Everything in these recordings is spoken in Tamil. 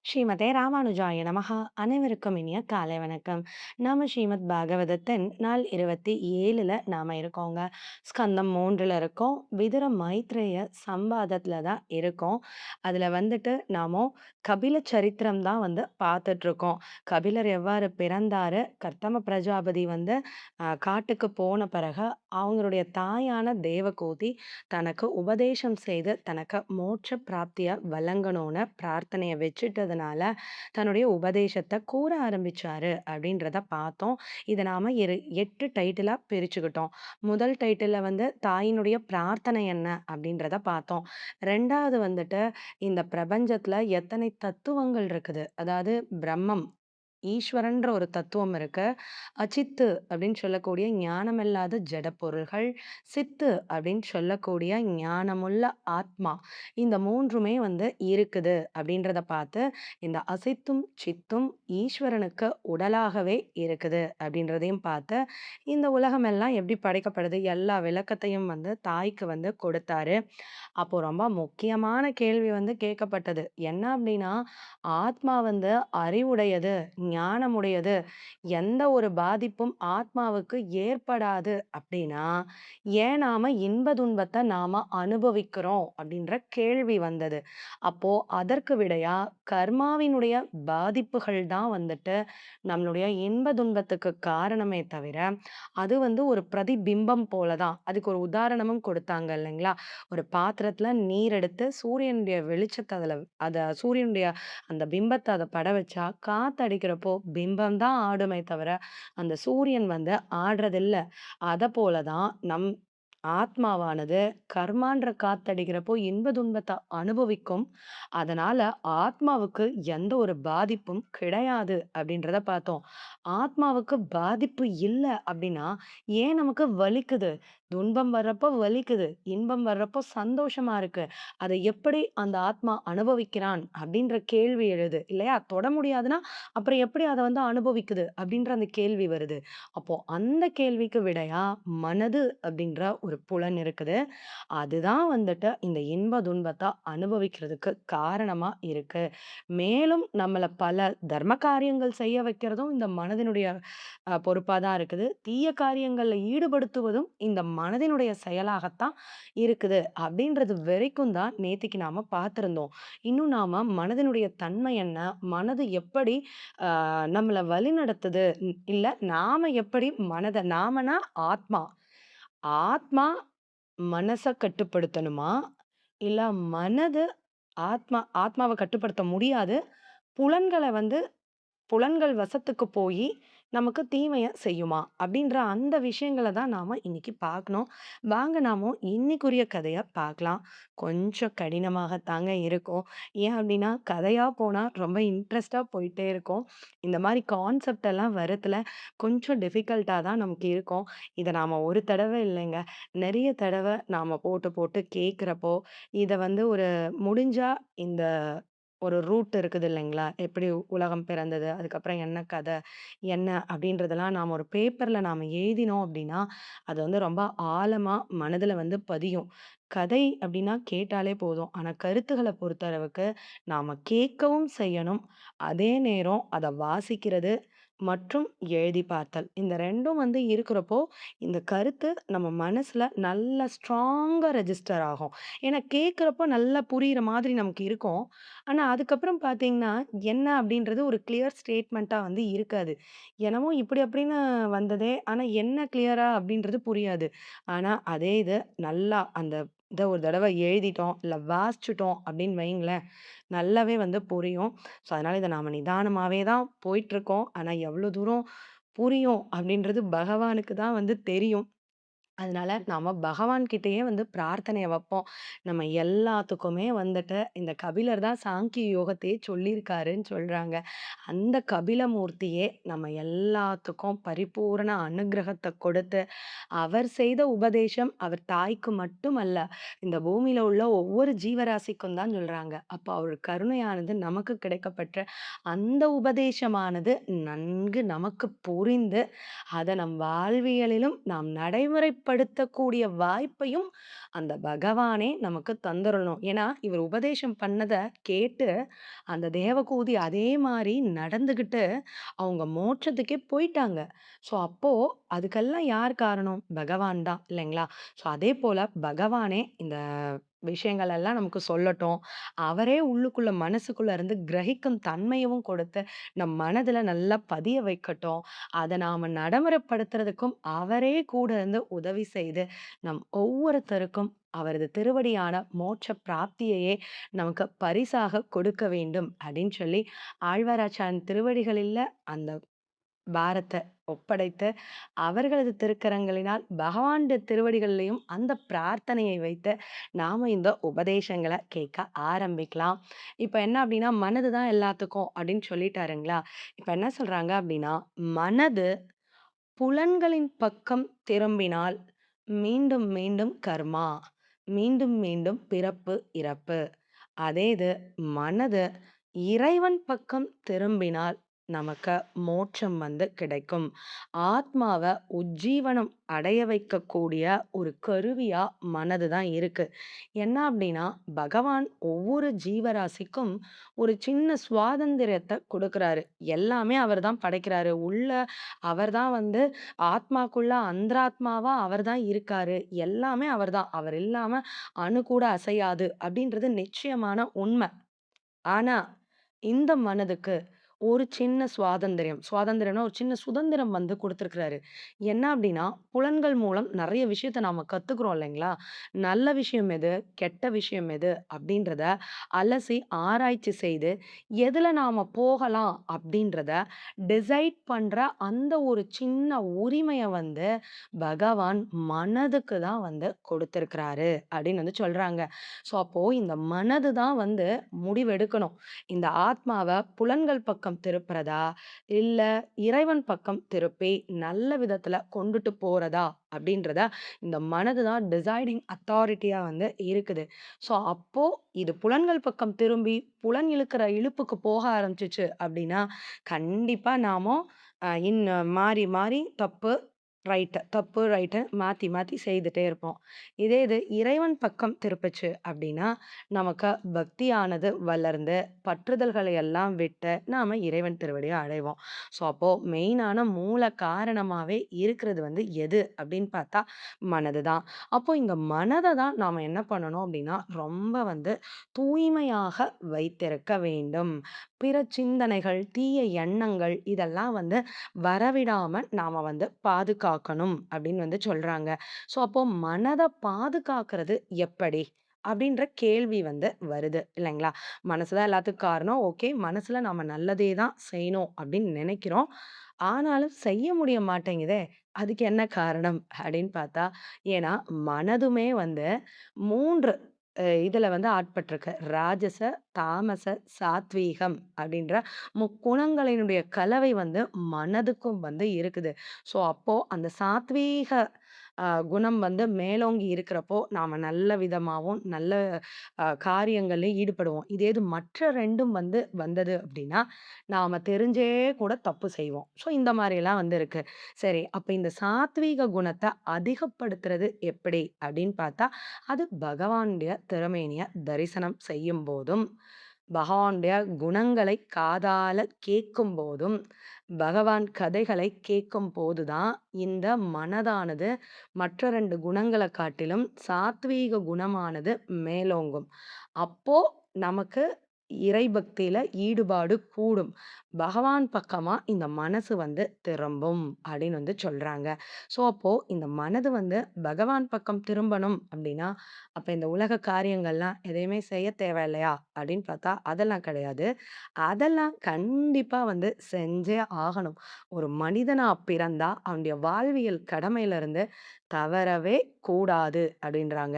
ஸ்ரீமதே ராமானுஜாய நமஹ. அனைவருக்கும் இனிய காலை வணக்கம். நாம ஸ்ரீமத் பாகவதத்தின் நாள் 27ல நாம இருக்கோங்க. ஸ்கந்தம் 3ல இருக்கோம். விதுர மைத்ரேய சம்வாதத்துல தான் இருக்கோம். அதுல வந்துட்டு நாமோ கபில சரித்திரம் தான் வந்து பார்த்துட்ருக்கோம். கபிலர் எவ்வாறு பிறந்தாரு, கர்தம பிரஜாபதி வந்து காட்டுக்கு போன பிறகு அவங்களுடைய தாயான தேவகோதி தனக்கு உபதேசம் செய்து தனக்கு மோட்ச பிராப்திய வழங்கணும்னு பிரார்த்தனைய வச்சுட்டதுனால, தன்னுடைய உபதேசத்த கூற ஆரம்பிச்சாரு அப்படின்றத பார்த்தோம். இத நாம 8 டைட்டிலா பிரிச்சுக்கிட்டோம். முதல் டைட்டில்ல வந்து தாயினுடைய பிரார்த்தனை என்ன அப்படின்றத பார்த்தோம். 2வது வந்துட்டு இந்த பிரபஞ்சத்துல எத்தனை தத்துவங்கள் இருக்குது. அதாவது பிரம்மம், ஈஸ்வரன்ற ஒரு தத்துவம் இருக்கு. அச்சித்து அப்படின்னு சொல்லக்கூடிய ஞானமில்லாத ஜட பொருள்கள், சித்து அப்படின்னு சொல்லக்கூடிய ஞானமுள்ள ஆத்மா. இந்த 3மே வந்து இருக்குது அப்படின்றத பார்த்து, இந்த அசித்தும், சித்தும் ஈஸ்வரனுக்கு உடலாகவே இருக்குது அப்படின்றதையும் பார்த்து, இந்த உலகமெல்லாம் எப்படி படைக்கப்படுது, எல்லா விளக்கத்தையும் வந்து தாய்க்கு வந்து கொடுத்தாரு. அப்போ ரொம்ப முக்கியமான கேள்வி வந்து கேட்கப்பட்டது. என்ன அப்படின்னா, ஆத்மா வந்து அறிவுடையது, ஞானமுடையது. எந்த ஒரு பாதிப்பும் ஆத்மாவுக்கு ஏற்படாது அப்படின்னா, ஏன் நாம இன்ப துன்பத்த நாம அனுபவிக்கிறோம்? அப்படின்ற கேள்வி வந்தது. அப்போ அதற்கு விடையா, கர்மாவினுடைய பாதிப்புகள் தான் வந்துட்டு நம்மளுடைய இன்ப துன்பத்துக்கு காரணமே தவிர, அது வந்து ஒரு பிரதிபிம்பம் போல தான். அதுக்கு ஒரு உதாரணமும் கொடுத்தாங்க இல்லைங்களா? ஒரு பாத்திரத்துல நீர் எடுத்து சூரியனுடைய வெளிச்சத்த சூரியனுடைய அந்த பிம்பத்த அத பட வச்சா, காத்து அடிக்கிறப்போ பிம்பம் தான் ஆடுமே தவிர, அந்த சூரியன் வந்து ஆடுறதில்ல. அதப்போல தான் ஆத்மாவானது கர்மான்ற காத்தடிக்கிறப்போ இன்ப துன்பத்த அனுபவிக்கும். அதனால ஆத்மாவுக்கு எந்த ஒரு பாதிப்பும் கிடையாது அப்படின்றத பார்த்தோம். ஆத்மாவுக்கு பாதிப்பு இல்ல அப்படின்னா, ஏன் நமக்கு வலிக்குது? துன்பம் வர்றப்போ வலிக்குது. இன்பம் வர்றப்போ சந்தோஷமா இருக்கு. அத எப்படி அந்த ஆத்மா அனுபவிக்கிறான்? அப்படின்ற கேள்வி எழுது இல்லையா? தொட முடியாதுன்னா, அப்புறம் எப்படி அத வந்து அனுபவிக்குது? அப்படின்ற அந்த கேள்வி வருது. அப்போ அந்த கேள்விக்கு விடையா, மனது அப்படின்ற ஒரு புலன் இருக்குது. அதுதான் வந்துட்டு இந்த இன்ப துன்பத்த அனுபவிக்கிறதுக்கு காரணமா இருக்கு. மேலும் நம்மள பல தர்ம காரியங்கள் செய்ய வைக்கிறதும் இந்த மனதினுடைய பொறுப்பா தான் இருக்குது. தீய காரியங்கள்ல ஈடுபடுத்துவதும் இந்த மனதினுடைய செயலாகத்தான் இருக்குது. அப்படின்றது வரைக்கும் தான் நேத்திக்கு நாம பார்த்திருந்தோம். இன்னும் நாம மனதினுடைய தன்மை என்ன? மனது எப்படி நம்மள வழிநடத்துது? இல்ல நாம எப்படி நாமனா ஆத்மா. ஆத்மா மனச கட்டுப்படுத்தணுமா? இல்ல மனது ஆத்மாவ கட்டுப்படுத்த முடியாது. புலன்கள வந்து புலன்கள் வசத்துக்கு போயி, நமக்கு தீமைய செய்யுமா? அப்படின்ற அந்த விஷயங்கள தான் நாம இன்னைக்கு பார்க்கணும். வாங்க நாம இன்னைக்குரிய கதைய பார்க்கலாம். கொஞ்சம் கடினமாகத்தாங்க இருக்கும். ஏன் அப்படின்னா, கதையா போனா ரொம்ப இன்ட்ரெஸ்ட்டா போயிட்டே இருக்கும். இந்த மாரி கான்செப்ட் எல்லாம் வரதுல கொஞ்சம் டிஃபிகல்ட்டா தான் நமக்கு இருக்கும். இத நாம ஒரு தடவ இல்லைங்க, நெறைய தடவ நாம போட்டு போட்டு கேட்கிறப்போ, இத வந்து முடிஞ்சா இந்த ஒரு ரூட் இருக்குது இல்லைங்களா? எப்படி உலகம் பிறந்தது? அதுக்கப்புறம் என்ன கதை? என்ன அப்படின்றதெல்லாம் நாம ஒரு பேப்பர்ல நாம எழுதினோம் அப்படின்னா, அது வந்து ரொம்ப ஆழமா மனதுல வந்து பதியும். கதை அப்படின்னா கேட்டாலே போதும். ஆனா கருத்துகள பொறுத்தளவுக்கு நாம கேட்கவும் செய்யணும். அதே நேரம் அத வாசிக்கிறது மற்றும் எழுதி பார்த்தல். இந்த 2ம் வந்து இருக்கிறப்போ, இந்த கருத்து நம்ம மனசுல நல்லா ஸ்ட்ராங்கா ரெஜிஸ்டர் ஆகும். ஏன்னா கேட்கிறப்போ நல்லா புரியிற மாதிரி நமக்கு இருக்கும். ஆனா, அதுக்கப்புறம் பார்த்தீங்கன்னா, என்ன அப்படின்றது ஒரு கிளியர் ஸ்டேட்மெண்ட்டா வந்து இருக்காது. என்னமோ இப்படி அப்படின்னு வந்ததே, ஆனா என்ன கிளியரா அப்படின்றது புரியாது. ஆனா, அதே இது நல்லா இத ஒரு தடவ எழுதிட்டோம், இல்ல வாசிச்சுட்டோம் அப்படின்னு வையுங்களேன், நல்லாவே வந்து புரியும். ஸோ, அதனால இத நாம நிதானமாவே தான் போயிட்டுருக்கோம். ஆனா, எவ்வளோ தூரம் புரியும் அப்படின்றது பகவானுக்கு தான் வந்து தெரியும். அதனால நாம பகவான் கிட்டயே வந்து பிரார்த்தனைய வைப்போம். நம்ம எல்லாத்துக்குமே வந்துட்டு இந்த கபிலர் தான் சாங்கிய யோகத்தையே சொல்லியிருக்காருன்னு சொல்றாங்க. அந்த கபிலமூர்த்தியே நம்ம எல்லாத்துக்கும் பரிபூரண அனுக்கிரகத்த கொடுத்து, அவர் செய்த உபதேசம் அவர் தாய்க்கு மட்டுமல்ல, இந்த பூமியில உள்ள ஒவ்வொரு ஜீவராசிக்கும் தான் சொல்றாங்க. அப்ப அவர் கருணையானது நமக்கு கிடைக்கப்பெற்ற அந்த உபதேசமானது நன்கு நமக்கு புரிந்து, அத நம் வாழ்வியலிலும் நாம் நடைமுறைப்படுத்தக்கூடிய வாய்ப்பையும் அந்த பகவானே நமக்கு தந்துரணும். ஏன்னா, இவர் உபதேசம் பண்ணத கேட்டு, அந்த தேவகூதி அதே மாரி நடந்துகிட்டு, அவங்க மோட்சத்துக்கே போயிட்டாங்க. ஸோ, அப்போ அதுக்கெல்லாம் யார் காரணம்? பகவான் தான் இல்லைங்களா? ஸோ, அதேபோல பகவானே இந்த விஷயங்கள் எல்லாம் நமக்கு சொல்லட்டும். அவரே உள்ளுக்குள்ள மனசுக்குள்ள இருந்து கிரகிக்கும் தன்மையவும் கொடுத்து, நம் மனதுல நல்லா பதிய வைக்கட்டும். அத நாம நடைமுறைப்படுத்துறதுக்கும் அவரே கூட இருந்து உதவி செய்து, நம் ஒவ்வொருத்தருக்கும் அவரது திருவடியான மோட்ச பிராப்தியையே நமக்கு பரிசாக கொடுக்க வேண்டும் அப்படின்னு சொல்லி, ஆழ்வாராச்சான் திருவடிகளில அந்த பாரத்த ஒப்படைத்து, அவர்களது திருக்கரங்களினால் பகவானுடைய திருவடிகள்லயும் அந்த பிரார்த்தனையை வைத்து, நாம இந்த உபதேசங்கள கேட்க ஆரம்பிக்கலாம். இப்ப என்ன அப்டின்னா, "மனது தான் எல்லாத்துக்கும்" அப்டின்னு சொல்லிட்டாருங்களா? இப்ப என்ன சொல்றாங்க அப்டின்னா, "மனது புலன்களின் பக்கம் திரும்பினால் மீண்டும் மீண்டும் கர்மா, மீண்டும் மீண்டும் பிறப்பு, இறப்பு. அதே இது மனது இறைவன் பக்கம் திரும்பினால் நமக்கு மோட்சம் வந்து கிடைக்கும். ஆத்மாவ உஜ்ஜீவனம் அடைய வைக்கக்கூடிய ஒரு கருவியா மனது தான் இருக்கு. என்ன அப்டின்னா, பகவான் ஒவ்வொரு ஜீவராசிக்கும் ஒரு சின்ன சுவாதந்திரத்த குடுக்குறாரு. எல்லாமே அவர் தான் படைக்கிறாரு. உள்ள அவர் தான் வந்து ஆத்மாக்குள்ள அந்தராத்மாவா அவர் தான் இருக்காரு. எல்லாமே அவர் தான். அவர் இல்லாம அணு கூட அசையாது அப்படின்றது நிச்சயமான உண்ம. ஆனா, இந்த மனதுக்கு ஒரு சின்ன சுவாதந்திரம். சுவாதந்திரம்னா ஒரு சின்ன சுதந்திரம் வந்து குடுத்திருக்கிறாரு. என்ன அப்டின்னா, புலன்கள் மூலம் நெறைய விஷயத்த நாம கத்துக்குறோம் இல்லைங்களா? நல்ல விஷயம் எது? கெட்ட விஷயம் எது? அப்டின்றத அலசி ஆராய்ச்சி செய்து, எதுல நாம போகலாம் அப்டின்றத டிசைட் பண்ற அந்த ஒரு சின்ன உரிமைய வந்து பகவான் மனதுக்கு தான் வந்து கொடுத்திருக்கிறாரு அப்டின்னு வந்து சொல்றாங்க. ஸோ, அப்போ இந்த மனது தான் வந்து முடிவெடுக்கணும். இந்த ஆத்மாவ புலன்கள் பக்கம் திருப்புறதா, இல்ல இறைவன் பக்கம் திருப்பி நல்ல விதத்துல கொண்டுட்டு போறதா அப்படின்றத இந்த மனது தான் டிசைடிங் அத்தாரிட்டியா வந்து இருக்குது. ஸோ அப்போ இது புலன்கள் பக்கம் திரும்பி புலன் இழுக்கிற இழுப்புக்கு போக ஆரம்பிச்சுச்சு அப்படின்னா, கண்டிப்பா நாம மாறி மாறி தப்பு, ரைட்டு, தப்பு, ரைட்டு மாத்தி மாத்தி செய்துட்டே இருப்போம். இதே இது இறைவன் பக்கம் திருப்புச்சு அப்படின்னா, நமக்கு பக்தியானது வளர்ந்து, பற்றுதல்களை எல்லாம் விட்டு, நாம இறைவன் திருவடிய அடைவோம். ஸோ, அப்போ மெயினான மூல காரணமாவே இருக்கிறது வந்து எது அப்படின்னு பார்த்தா, மனது தான். அப்போ இந்த மனத தான் நாம என்ன பண்ணணும் அப்படின்னா, ரொம்ப வந்து தூய்மையாக வைத்திருக்க வேண்டும். பிற சிந்தனைகள், தீய எண்ணங்கள் இதெல்லாம் வந்து வரவிடாம நாம வந்து பாதுகாக்கணும் அப்படின்னு வந்து சொல்றாங்க. ஸோ, அப்போ மனத பாதுகாக்கிறது எப்படி? அப்படின்ற கேள்வி வந்து வருது இல்லைங்களா? மனசு தான் எல்லாத்துக்கும் காரணம். ஓகே. மனசுல நாம நல்லதே தான் செய்யணும் அப்படின்னு நினைக்கிறோம். ஆனாலும் செய்ய முடிய மாட்டேங்குதே! அதுக்கு என்ன காரணம்? அப்படின்னு பார்த்தா, ஏன்னா மனதுமே வந்து 3 இதுல வந்து ஆட்பட்டிருக்கு. ராஜச, தாமச, சாத்வீகம் அப்படின்ற முக்குணங்களினுடைய கலவை வந்து மனதுக்கும் வந்து இருக்குது. ஸோ, அப்போ அந்த சாத்வீக குணம் வந்து மேலோங்கி இருக்கிறப்போ, நாம நல்ல விதமாவும், நல்ல காரியங்கள்லயும் ஈடுபடுவோம். இதே இது மற்ற 2ம் வந்து வந்தது அப்படின்னா, நாம தெரிஞ்சே கூட தப்பு செய்வோம். ஸோ, இந்த மாரிலாம் வந்து இருக்கு. சரி, அப்ப இந்த சாத்வீக குணத்த அதிகப்படுத்துறது எப்படி அப்படின்னு பார்த்தா, அது பகவானுடைய திருமேனிய தரிசனம் செய்யும்போதும், பகவானுடைய குணங்களை காதால கேட்கும்போதும், பகவான் கதைகளை கேட்கும்போது தான் இந்த மனதானது மற்ற 2 குணங்கள காட்டிலும் சாத்வீக குணமானது மேலோங்கும். அப்போ நமக்கு இறை பக்தியில ஈடுபாடு கூடும். பகவான் பக்கமா இந்த மனசு வந்து திரும்பும் அப்படின்னு வந்து சொல்றாங்க. ஸோ, அப்போ இந்த மனது வந்து பகவான் பக்கம் திரும்பணும் அப்படின்னா, அப்ப இந்த உலக காரியங்கள்லாம் எதையுமே செய்ய தேவையில்லையா? அப்படின்னு பார்த்தா, அதெல்லாம் கிடையாது. அதெல்லாம் கண்டிப்பா வந்து செஞ்சே ஆகணும். ஒரு மனிதனா பிறந்தா அவனுடைய வாழ்வியல் கடமையிலிருந்து தவறவே கூடாது அப்படின்றாங்க.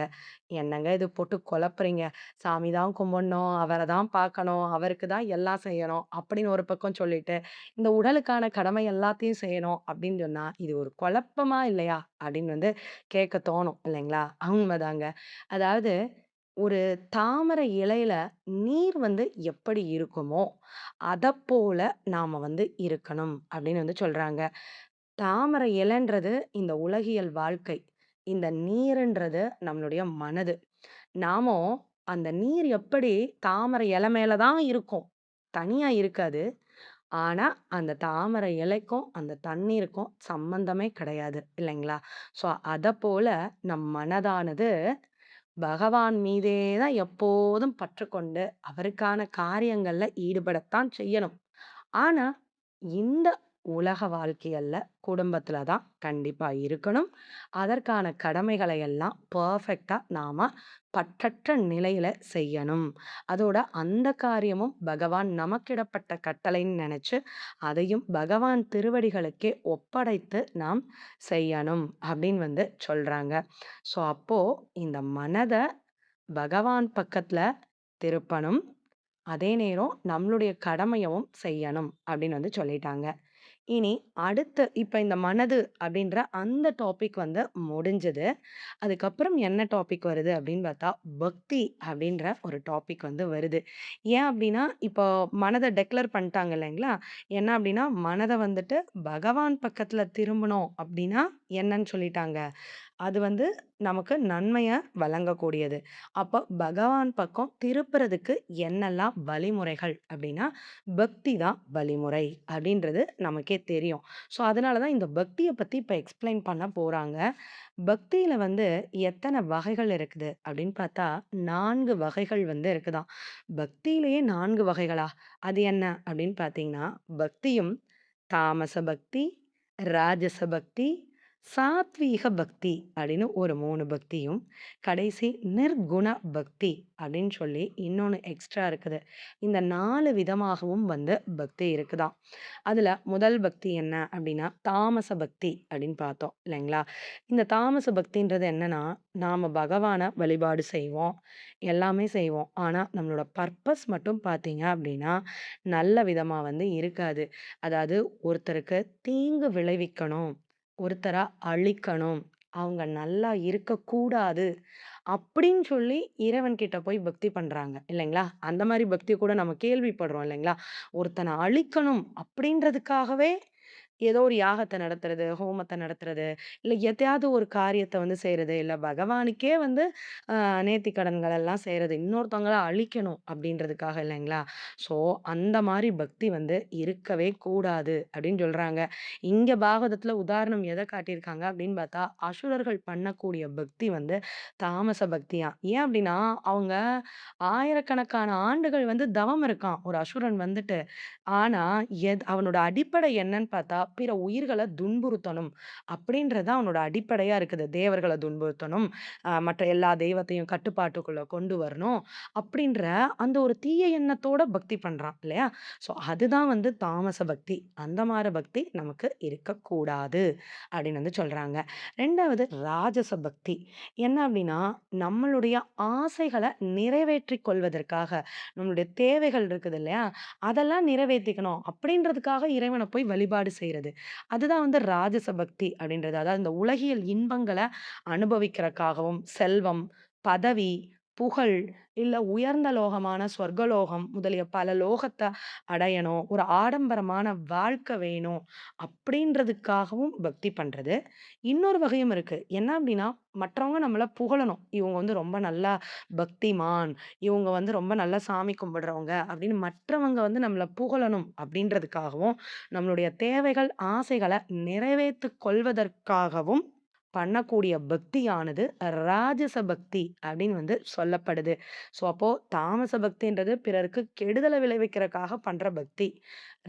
என்னங்க இது போட்டு குழப்புறீங்க. சாமி தான் கும்பிடணும், அவர தான் பார்க்கணும், அவருக்கு தான் எல்லாம் செய்யணும் அப்படின்னு ஒரு பக்கம் சொல்லிட்டு, இந்த உடலுக்கான கடமை எல்லாத்தையும் செய்யணும் அப்படின்னு சொன்னா, இது ஒரு குழப்பமா இல்லையா? அப்படின்னு வந்து கேட்க தோணும் இல்லைங்களா? உண்மைதாங்க. அதாவது ஒரு தாமரை இலையில நீர் வந்து எப்படி இருக்குமோ, அதப்போல நாம வந்து இருக்கணும் அப்படின்னு வந்து சொல்றாங்க. தாமரை இலைன்றது இந்த உலகியல் வாழ்க்கை. இந்த நீருன்றது நம்மளுடைய மனது. நாமும் அந்த நீர் எப்படி தாமரை இலை மேல தான் இருக்கும். தனியா இருக்காது. ஆனா, அந்த தாமரை இலைக்கும், அந்த தண்ணீருக்கும் சம்மந்தமே கிடையாது இல்லைங்களா? ஸோ, அதப்போல நம் மனதானது பகவான் மீதே தான் எப்போதும் பற்றுக்கொண்டு, அவருக்கான காரியங்கள்ல ஈடுபடத்தான் செய்யணும். ஆனா, இந்த உலக வாழ்க்கையல்ல, குடும்பத்தில தான் கண்டிப்பா இருக்கணும். அதற்கான கடமைகளை எல்லாம் பெர்ஃபெக்ட்டா நாம பற்றற்ற நிலையில செய்யணும். அதோட அந்த காரியமும் பகவான் நமக்கிடப்பட்ட கட்டளைன்னு நெனச்சு, அதையும் பகவான் திருவடிகளுக்கே ஒப்படைத்து நாம் செய்யணும் அப்படின்னு சொல்றாங்க. ஸோ, அப்போ இந்த மனத பகவான் பக்கத்துல திருப்பணும். அதே நேரம் நம்மளுடைய கடமையவும் செய்யணும் அப்படின்னு சொல்லிட்டாங்க. இனி அடுத்து இப்ப இந்த மனது அப்படின்ற அந்த டாபிக் முடிஞ்சது. அதுக்கப்புறம் என்ன டாபிக் வருது அப்படின்னு பார்த்தா, பக்தி அப்படின்ற ஒரு டாபிக் வருது. ஏன் அப்படின்னா, இப்போ மனத டெக்ளேர் பண்ணிட்டாங்க இல்லைங்களா? என்ன அப்படின்னா, மனத பகவான் பக்கத்துல திரும்பணும் அப்படின்னா என்னன்னு சொல்லிட்டாங்க. அது நமக்கு நன்மைய வழங்கக்கூடியது. அப்ப பகவான் பக்கம் திருப்புறதுக்கு என்னெல்லாம் வழிமுறைகள் அப்டின்னா, பக்தி தான் வழிமுறை அப்டின்றது நமக்கே தெரியும். ஸோ, அதனால தான் இந்த பக்திய பத்தி இப்ப எக்ஸ்ப்ளைன் பண்ண போறாங்க. பக்தியில எத்தன வகைகள் இருக்குது அப்டின்னு பார்த்தா, 4 வகைகள் இருக்குதாம். பக்தியிலேயே 4 வகைகளா? அது என்ன அப்டின்னு பார்த்தீங்கன்னா, பக்தியும் தாமச பக்தி, ராஜச பக்தி, சாத்வீக பக்தி அப்படின்னு ஒரு 3 பக்தியும், கடைசி நிர்குண பக்தி அப்படின்னு சொல்லி இன்னொன்னு எக்ஸ்ட்ரா இருக்குது. இந்த 4 விதமாகவும் பக்தி இருக்குதாம். அதுல முதல் பக்தி என்ன அப்படின்னா, தாமச பக்தி அப்படின்னு பார்த்தோம் இல்லைங்களா? இந்த தாமச பக்தின்றது என்னன்னா, நாம பகவான வழிபாடு செய்வோம், எல்லாமே செய்வோம். ஆனா நம்மளோட பர்ப்பஸ் மட்டும் பார்த்தீங்க அப்படின்னா, நல்ல விதமா இருக்காது. அதாவது ஒருத்தருக்கு தீங்கு விளைவிக்கணும். ஒருத்தர அழிக்கணும். அவங்க நல்லா இருக்கக்கூடாது. அப்படின்னு சொல்லி இறைவன் கிட்ட போய் பக்தி பண்றாங்க இல்லைங்களா? அந்த மாரி பக்தி கூட நம்ம கேள்விப்படுறோம் இல்லைங்களா? ஒருத்தன அழிக்கணும் அப்படின்றதுக்காகவே ஏதோ ஒரு யாகத்த நடத்துறது, ஹோமத்த நடத்துறது, இல்ல எதையாவது ஒரு காரியத்த செய்றது, இல்ல பகவானுக்கே அ நேர்த்திக்கடன்கள் எல்லாம் செய்றது. இன்னொருத்தவங்கள அழிக்கணும் அப்படின்றதுக்காக இல்லைங்களா? ஸோ, அந்த மாரி பக்தி இருக்கவே கூடாது அப்படின்னு சொல்றாங்க. இங்க பாகவதத்துல உதாரணம் எத காட்டியிருக்காங்க அப்படின்னு பார்த்தா, அசுரர்கள் பண்ணக்கூடிய பக்தி தாமச பக்தியாம். ஏன் அப்படின்னா, அவங்க ஆயிரக்கணக்கான ஆண்டுகள் தவம் இருக்கான். ஒரு அசுரன் ஆனா, அவனோட அடிப்படை என்னன்னு பார்த்தா, பிற உயிர்கள துன்புறுத்தணும். அப்படின்றது அவனோட அடிப்படையா இருக்குது. தேவர்கள துன்புறுத்தணும். மற்ற எல்லா தெய்வத்தையும் கட்டுப்பாட்டுக்குள்ள கொண்டு வரணும். அப்படின்ற அந்த ஒரு தீய எண்ணத்தோட பக்தி பண்றான் இல்லையா? ஸோ அதுதான் தாமச பக்தி. அந்த மாரி பக்தி நமக்கு இருக்கக்கூடாது. அப்படின்னு சொல்றாங்க. 2வது ராஜச பக்தி. என்ன அப்படின்னா, நம்மளுடைய ஆசைகள நிறைவேற்றிக் கொள்வதற்காக, நம்மளுடைய தேவைகள் இருக்குது இல்லையா? அதெல்லாம் நிறைவேத்திக்கணும் அப்படின்றதுக்காக இறைவன போய் வழிபாடு செய்றது. அதுதான் ராஜச பக்தி அப்படின்றது. அதாவது இந்த உலகியல் இன்பங்கள அனுபவிக்கிறக்காகவும், செல்வம், பதவி, புகழ், இல்ல உயர்ந்த லோகமான சொர்க்கலோகம் முதலிய பல லோகத்த அடையணும். ஒரு ஆடம்பரமான வாழ்க்கை வேணும். அப்படின்றதுக்காகவும் பக்தி பண்றது. இன்னொரு வகையும் இருக்கு. என்ன அப்படின்னா, மற்றவங்க நம்மள புகழணும். இவங்க ரொம்ப நல்லா பக்திமான். இவங்க ரொம்ப நல்லா சாமி கும்பிடுறவங்க அப்படின்னு மற்றவங்க நம்மள புகழணும் அப்படின்றதுக்காகவும், நம்மளுடைய தேவைகள், ஆசைகள நிறைவேத்திக் கொள்வதற்காகவும் பண்ணக்கூடிய பக்தியானது ராஜச பக்தி அப்படின்னு சொல்லப்படுது. ஸோ அப்போ தாமச பக்தின்றது பிறருக்கு கெடுதல விளைவிக்கிறக்காக பண்ற பக்தி.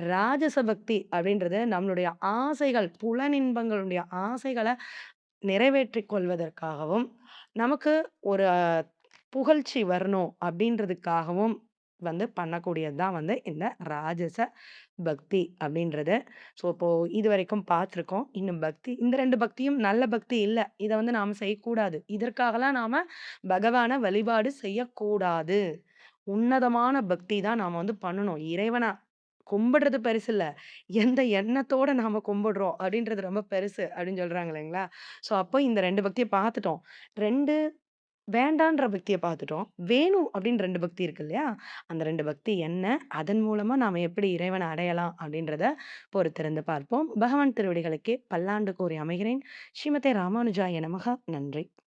ராஜச பக்தி அப்படின்றது நம்மளுடைய ஆசைகள், புலனின்பங்களுடைய ஆசைகள நிறைவேற்றிக் கொள்வதற்காகவும், நமக்கு ஒரு புகழ்ச்சி வரணும் அப்படின்றதுக்காகவும் பண்ணக்கூடியது தான் இந்த ராஜச பக்தி அப்படின்றது. ஸோ, இப்போ இதுவரைக்கும் பார்த்துருக்கோம். இன்னும் பக்தி இந்த 2 பக்தியும் நல்ல பக்தி இல்ல. இத நாம செய்யக்கூடாது. இதற்காகலாம் நாம பகவான வழிபாடு செய்யக்கூடாது. உன்னதமான பக்தி தான் நாம பண்ணணும். இறைவன கும்பிடுறது பெருசு இல்ல. எந்த எண்ணத்தோட நாம கும்பிடுறோம் அப்படின்றது ரொம்ப பெருசு அப்படின்னு சொல்றாங்க இல்லைங்களா? ஸோ, அப்போ இந்த 2 பக்திய பார்த்துட்டோம். 2 வேண்டான்ற பக்திய பார்த்துட்டோம். வேணும் அப்படின்னு 2 பக்தி இருக்கு இல்லையா? அந்த 2 பக்தி என்ன? அதன் மூலமா நாம எப்படி இறைவன அடையலாம்? அப்படின்றத பொறுத்திருந்து பார்ப்போம். பகவான் திருவடிகளுக்கே பல்லாண்டு கூறி அமைகிறேன். ஸ்ரீமதே ராமானுஜாய நமக. நன்றி.